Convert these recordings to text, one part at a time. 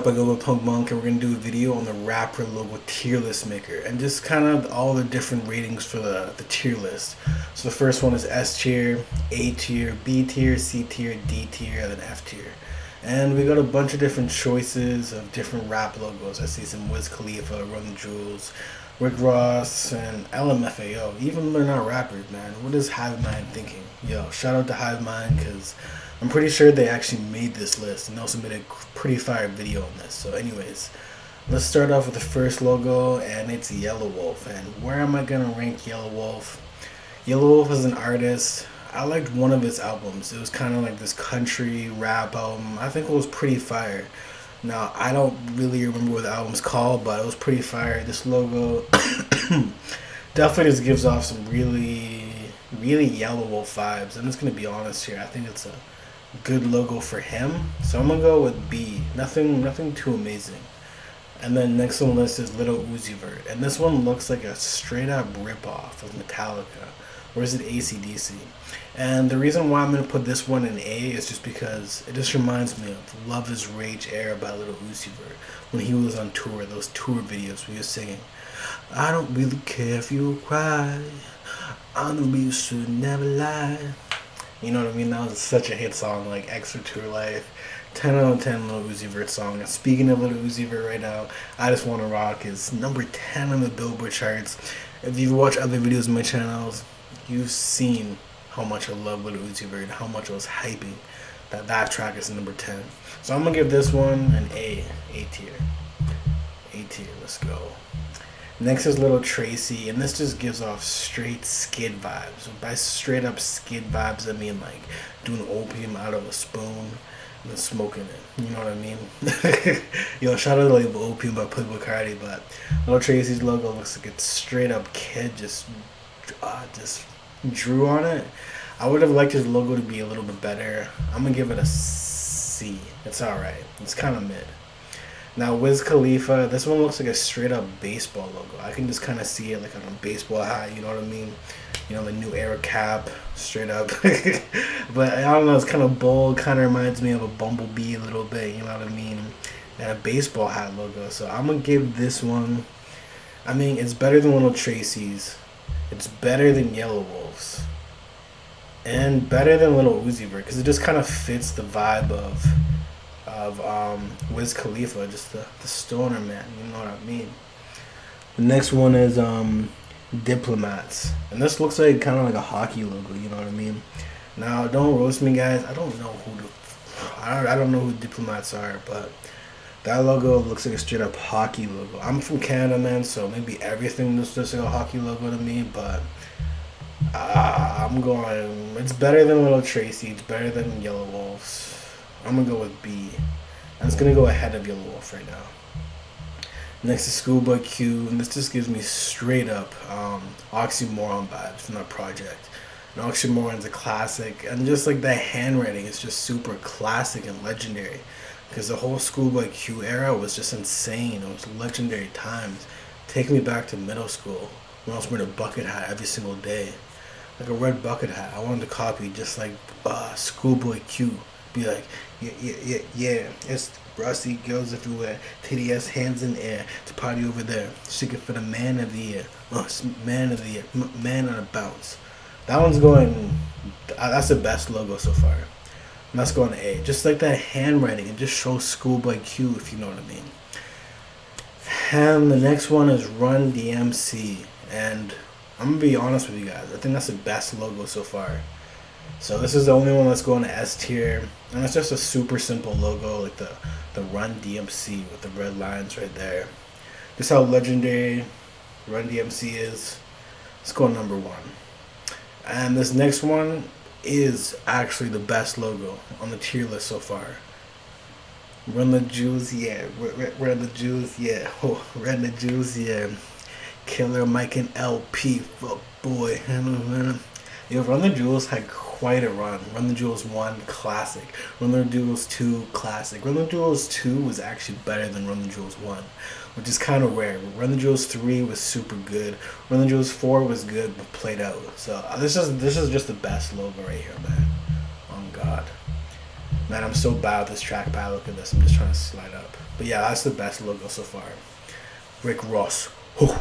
I go with Punk Monk, and we're gonna do a video on the rapper logo tier list maker and just kind of all the different ratings for the tier list. So the first one is S tier, A tier, B tier, C tier, D tier, and then F tier. And we got a bunch of different choices of different rap logos. I see some Wiz Khalifa, Run the Jewels, Rick Ross, and LMFAO. Even though they're not rappers, man. What is Hive Mind thinking? Yo, shout out to Hive Mind because I'm pretty sure they actually made this list and also made a pretty fire video on this. So, anyways, let's start off with the first logo, and it's Yelawolf. And where am I gonna rank Yelawolf? Yelawolf is an artist. I liked one of his albums. It was kind of like this country rap album. I think it was pretty fire. Now, I don't really remember what the album's called, but it was pretty fire. This logo definitely just gives off some really Yelawolf vibes. I'm just going to be honest here. I think it's a good logo for him. So I'm going to go with B. Nothing too amazing. And then next on the list is Little Uzi Vert. And this one looks like a straight up ripoff of Metallica. Or is it AC/DC? And the reason why I'm going to put this one in A is just because it just reminds me of Love Is Rage era by Little Uzi Vert. When he was on tour, those tour videos where he was singing, I don't really care if you cry. I know you should never lie. You know what I mean? That was such a hit song, like Extra Tour Life. 10 out of 10 Little Uzi Vert song. And speaking of Little Uzi Vert right now, I Just Wanna Rock is number 10 on the Billboard charts. If you've watched other videos on my channels, you've seen how much I love Little Uzi Vert and how much I was hyping that track is number 10. So I'm gonna give this one an A tier. A tier, let's go. Next is Little Tracy, and this just gives off straight skid vibes. By straight up skid vibes, I mean like doing opium out of a spoon and then smoking it. You know what I mean? Yo, shout out to label Opium by Playboi Carti, but Little Tracy's logo looks like it's straight up kid just drew on it. I would have liked his logo to be a little bit better. I'm gonna give it a C. It's alright. It's kind of mid. Now Wiz Khalifa, this one looks like a straight up baseball logo. I can just kind of see it like on a baseball hat. You know what I mean? You know, the new era cap, straight up. But I don't know. It's kind of bold. Kind of reminds me of a bumblebee a little bit. You know what I mean? And a baseball hat logo. So I'm gonna give this one. I mean, it's better than Little Tracy's. It's better than Yelawolf's, and better than Little Uzi Vert because it just kind of fits the vibe of Wiz Khalifa, just the stoner man. You know what I mean? The next one is Diplomats, and this looks like kind of like a hockey logo. You know what I mean? Now, don't roast me, guys. I don't know who Diplomats are, but that logo looks like a straight up hockey logo. I'm from Canada, man, so maybe everything looks just like a hockey logo to me, but I'm going, it's better than Little Tracy, it's better than Yelawolf's. I'm going to go with B. And it's going to go ahead of Yelawolf right now. Next is Schoolboy Q, and this just gives me straight up Oxymoron vibes from that project. And Oxymoron's a classic, and just like that handwriting is just super classic and legendary. Because the whole Schoolboy Q era was just insane. It was legendary times. Take me back to middle school when I was wearing a bucket hat every single day. Like a red bucket hat. I wanted to copy just like Schoolboy Q. Be like, yeah. It's Rusty girls everywhere. TDS hands in air. To party over there. Shake it for the man of the year. Man of the year. Man on a bounce. That one's going, that's the best logo so far. And that's going to A. Just like that handwriting, it just shows Schoolboy Q, if you know what I mean. And the next one is Run DMC. And I'm going to be honest with you guys. I think that's the best logo so far. So this is the only one that's going to S tier. And it's just a super simple logo, like the Run DMC with the red lines right there. Just how legendary Run DMC is. Let's go number 1. And this next one is actually the best logo on the tier list so far. Run the Jewels, yeah. Run the Jewels, yeah. Oh, Run the Jewels, yeah. Killer Mike and LP, fuck boy. Yo, Run the Jewels had quite a run. Run the Jewels 1, classic. Run the Jewels 2, classic. Run the Jewels 2 was actually better than Run the Jewels 1, which is kind of rare. Run the Jewels 3 was super good. Run the Jewels 4 was good, but played out. So this is just the best logo right here, man. Oh, God. Man, I'm so bad with this trackpad. Look at this. I'm just trying to slide up. But yeah, that's the best logo so far. Rick Ross. Whew.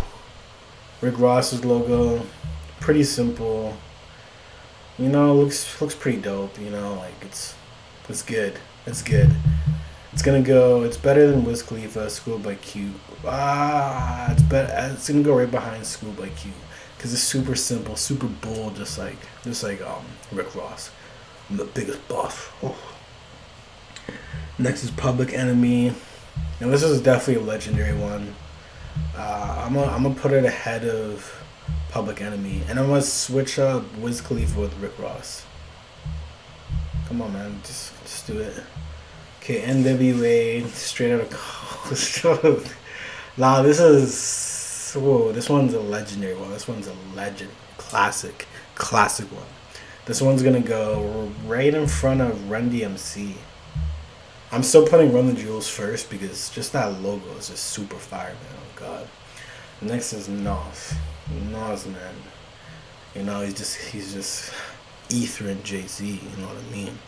Rick Ross's logo, pretty simple. You know, looks pretty dope. You know, like it's good. It's good. It's gonna go. It's better than Wiz Khalifa, Schoolboy Q. It's better. It's gonna go right behind Schoolboy Q because it's super simple, super bold, just like Rick Ross. I'm the biggest boss. Oh. Next is Public Enemy. Now this is definitely a legendary one. I'm gonna put it ahead of Public Enemy, and I'm gonna switch up Wiz Khalifa with Rick Ross. Come on, man, just do it. Okay, NWA, straight out of college. Nah, this one's a legendary one. This one's a legend, classic one. This one's gonna go right in front of Run DMC. I'm still putting Run the Jewels first because just that logo is just super fire, man. Oh god. Next is Nas. Nas, man. You know, he's just Ether and Jay-Z, you know what I mean?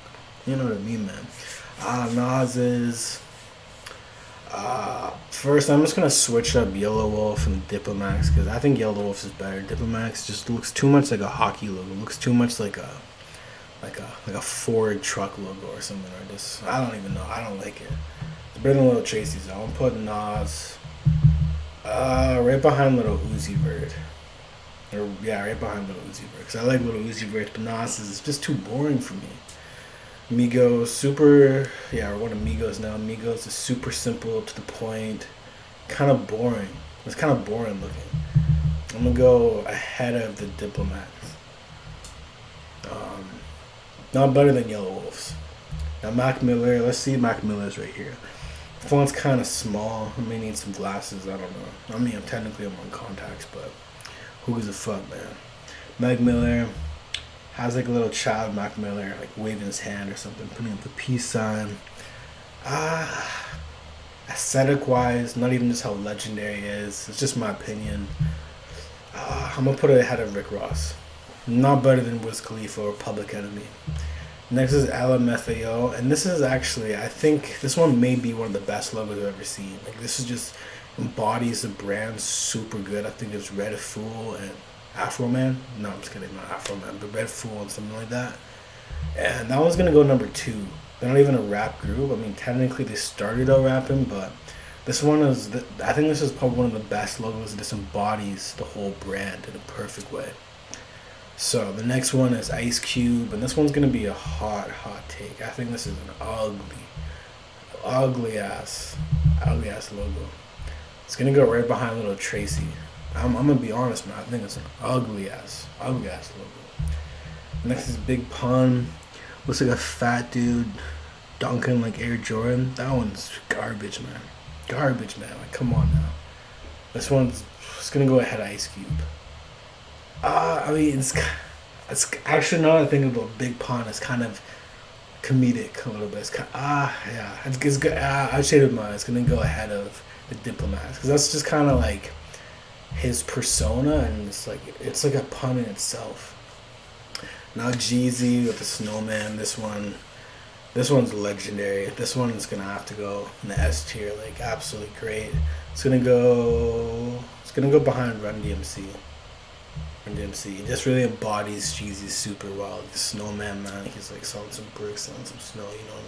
You know what I mean, man. Nas is first I'm just gonna switch up Yellow Wolf and Diplomats because I think Yellow Wolf is better. Diplomats just looks too much like a hockey logo. Looks too much like a Ford truck logo or something, or just I don't even know. I don't like it. It's better than Little Tracy's. I'm gonna put Nas right behind Little Uzi Vert. Or yeah, right behind Little Uzi Vert because I like Little Uzi Vert, but Nas is just too boring for me. Migos, super, yeah, we're one of Migos now. Migos is super simple, to the point, kind of boring. It's kind of boring looking. I'm gonna go ahead of the Diplomats. Not better than Yellow Wolves. Now Mac Miller, let's see Mac Miller's right here. The font's kind of small. I may need some glasses, I don't know. I mean, I'm wearing contacts, but who gives a fuck, man? Mac Miller has like a little child Mac Miller, like waving his hand or something, putting up the peace sign. Aesthetic wise, not even just how legendary it is. It's just my opinion. I'm gonna put it ahead of Rick Ross. Not better than Wiz Khalifa or Public Enemy. Next is LMFAO, and this is actually, I think this one may be one of the best logos I've ever seen. Like this is just embodies the brand super good. I think it's Red Fool and Afro Man. No, I'm just kidding, not Afro Man, but Red Fool and something like that. And that one's gonna go number 2. They're not even a rap group. I mean, technically they started out rapping, but this one I think this is probably one of the best logos. This embodies the whole brand in a perfect way. So the next one is Ice Cube, and this one's gonna be a hot take. I think this is an ugly ass logo. It's gonna go right behind Little Tracy. I'm gonna be honest, man. I think it's an ugly ass logo. Next is Big Pun. Looks like a fat dude dunking like Air Jordan. That one's garbage, man. Like, come on now. This one's just gonna go ahead of Ice Cube. I mean, it's actually, now that I think about Big Pun, it's kind of comedic a little bit. It's kind of, yeah, it's good. I shaded mine. It's gonna go ahead of the Diplomats because that's just kind of like his persona, and it's like a pun in itself. Now Jeezy with the snowman. This one's legendary. This one is gonna have to go in the S tier. Like absolutely great. It's gonna go behind Run DMC. It just really embodies Jeezy super well. Like the snowman, man. He's like selling some bricks, selling some snow. You know what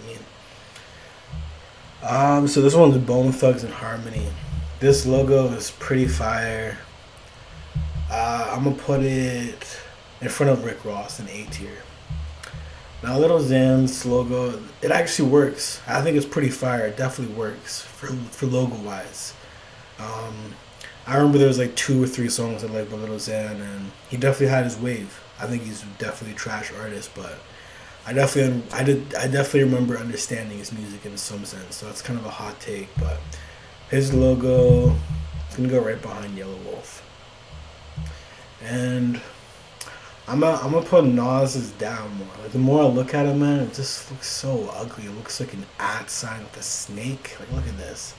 I mean? So this one's Bone Thugs and Harmony. This logo is pretty fire. I'm gonna put it in front of Rick Ross in A tier. Now Little Xan's logo, it actually works. I think it's pretty fire. It definitely works for logo wise. I remember there was like 2 or 3 songs I liked by Little Xan, and he definitely had his wave. I think he's definitely a trash artist, but I definitely remember understanding his music in some sense. So it's kind of a hot take, but his logo is gonna go right behind Yellow Wolf. And I'm gonna put Nas's down more. Like the more I look at it, man, it just looks so ugly. It looks like an @ sign with a snake. Like look at this.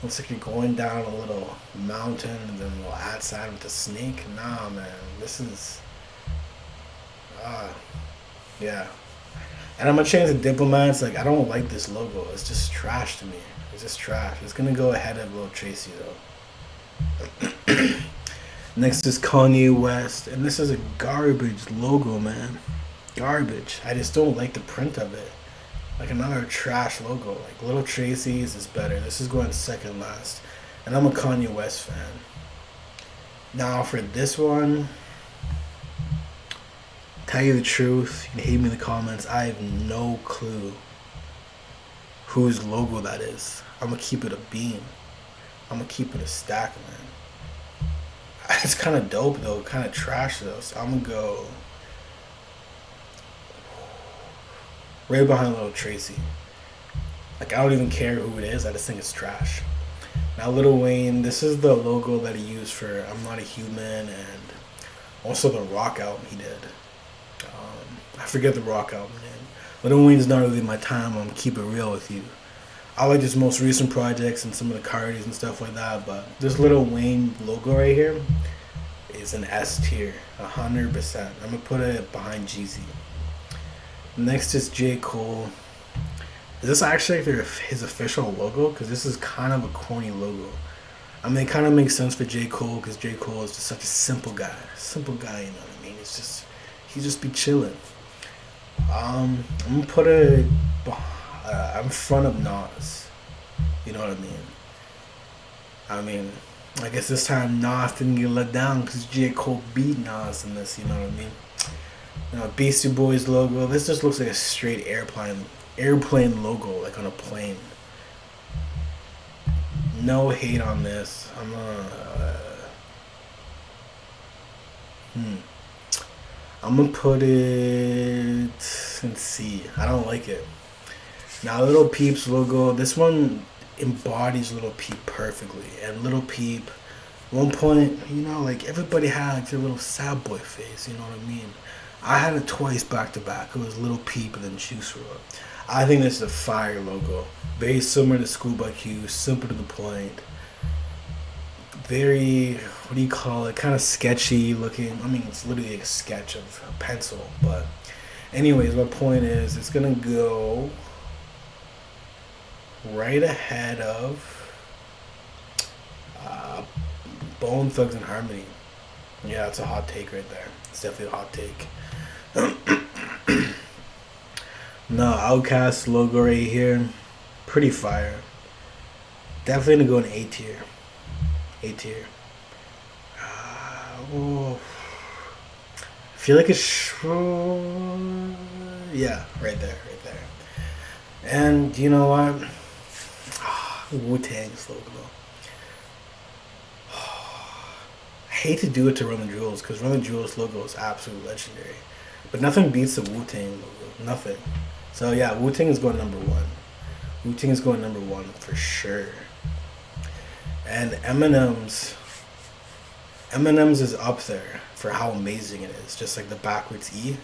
Looks like you're going down a little mountain and then a little @ sign with a snake. Nah, man, this is yeah. And I'm gonna change the Diplomats. Like I don't like this logo. It's just trash to me. It's just trash. It's gonna go ahead of Lil Tracy though. Next is Kanye West, and this is a garbage logo, man. Garbage. I just don't like the print of it. Like another trash logo. Like Lil Tracy's is better. This is going second last. And I'm a Kanye West fan. Now for this one, tell you the truth, you can hate me in the comments. I have no clue whose logo that is. I'm gonna keep it a beam. I'm gonna keep it a stack, man. It's kind of dope though, kind of trash though. So I'm gonna go right behind Lil Tracy. Like I don't even care who it is. I just think it's trash. Now Lil Wayne, this is the logo that he used for I'm Not a Human and also the Rock album he did. I forget the Rock album name. Lil Wayne's not really my time. I'm gonna keep it real with you. I like his most recent projects and some of the Cardis and stuff like that, but this Lil Wayne logo right here is an S tier, 100%. I'm gonna put it behind Jeezy. Next is J. Cole. Is this actually his official logo? Because this is kind of a corny logo. I mean, it kind of makes sense for J. Cole because J. Cole is just such a simple guy. Simple guy, you know what I mean? It's just, he just be chilling. I'm going to put it in front of Nas. You know what I mean? I guess this time Nas didn't get let down because J. Cole beat Nas in this, you know what I mean? You know, Beastie Boys logo. This just looks like a straight airplane logo, like on a plane. No hate on this. I'm gonna put it in C. I don't like it. Now Lil Peep's logo. This one embodies Lil Peep perfectly. And Lil Peep, one point, you know, like everybody had like their little sad boy face. You know what I mean? I had it twice back to back. It was Lil Peep and then Juice WRLD. I think this is a fire logo. Very similar to Schoolboy Q, simple to the point. Very, what do you call it? Kind of sketchy looking. I mean, it's literally like a sketch of a pencil. But anyways, my point is it's going to go right ahead of Bone Thugs-n-Harmony. Yeah, it's a hot take right there. It's definitely a hot take. No, Outkast logo right here, pretty fire. Definitely gonna go in A tier. A tier. I feel like it's yeah, right there. And you know what? Wu-Tang's logo. I hate to do it to Run the Jewels because Run the Jewels logo is absolutely legendary, but nothing beats the Wu-Tang logo. Nothing. So yeah, Wu-Tang is going number one. Wu-Tang is going number one for sure. And Eminem's is up there for how amazing it is. Just like the backwards E.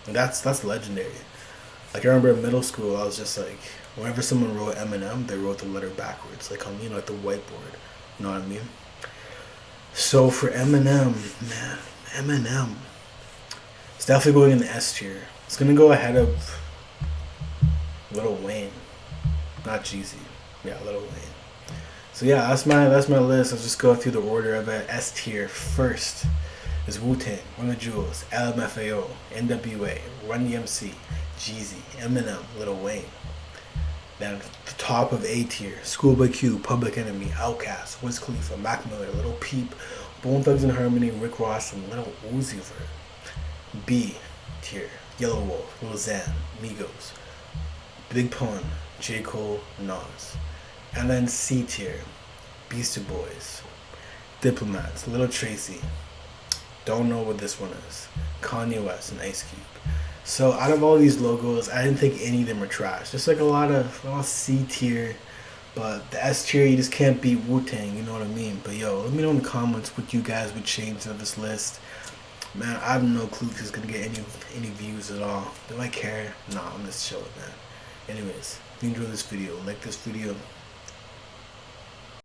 And that's legendary. Like I remember in middle school, I was just like, whenever someone wrote Eminem, they wrote the letter backwards, like on, you know, like the whiteboard. You know what I mean? So for Eminem, man, Eminem, it's definitely going in the S tier. It's gonna go ahead of Lil Wayne, not Jeezy. Yeah, Lil Wayne. So yeah, that's my list. I'll just go through the order of it. S tier first is Wu-Tang, Run the Jewels, LMFAO, NWA, Run DMC, Jeezy, Eminem, Lil Wayne. Then the top of A tier, Schoolboy Q, Public Enemy, Outkast, Wiz Khalifa, Mac Miller, Lil Peep, Bone Thugs-n-Harmony, Rick Ross, and Lil Uzi Vert. B tier, Yellow Wolf, Lil Xan, Migos, Big Pun, J. Cole, Nas. And then C tier, Beastie Boys, Diplomats, Lil Tracy. Don't know what this one is. Kanye West and Ice Cube. So out of all these logos, I didn't think any of them were trash. Just like a lot of C tier, but the S tier, you just can't beat Wu-Tang, you know what I mean? But yo, let me know in the comments what you guys would change to this list. Man, I have no clue if it's gonna get any views at all. Do I care? Nah, I'm just chilling, man. Anyways, if you enjoyed this video, like this video,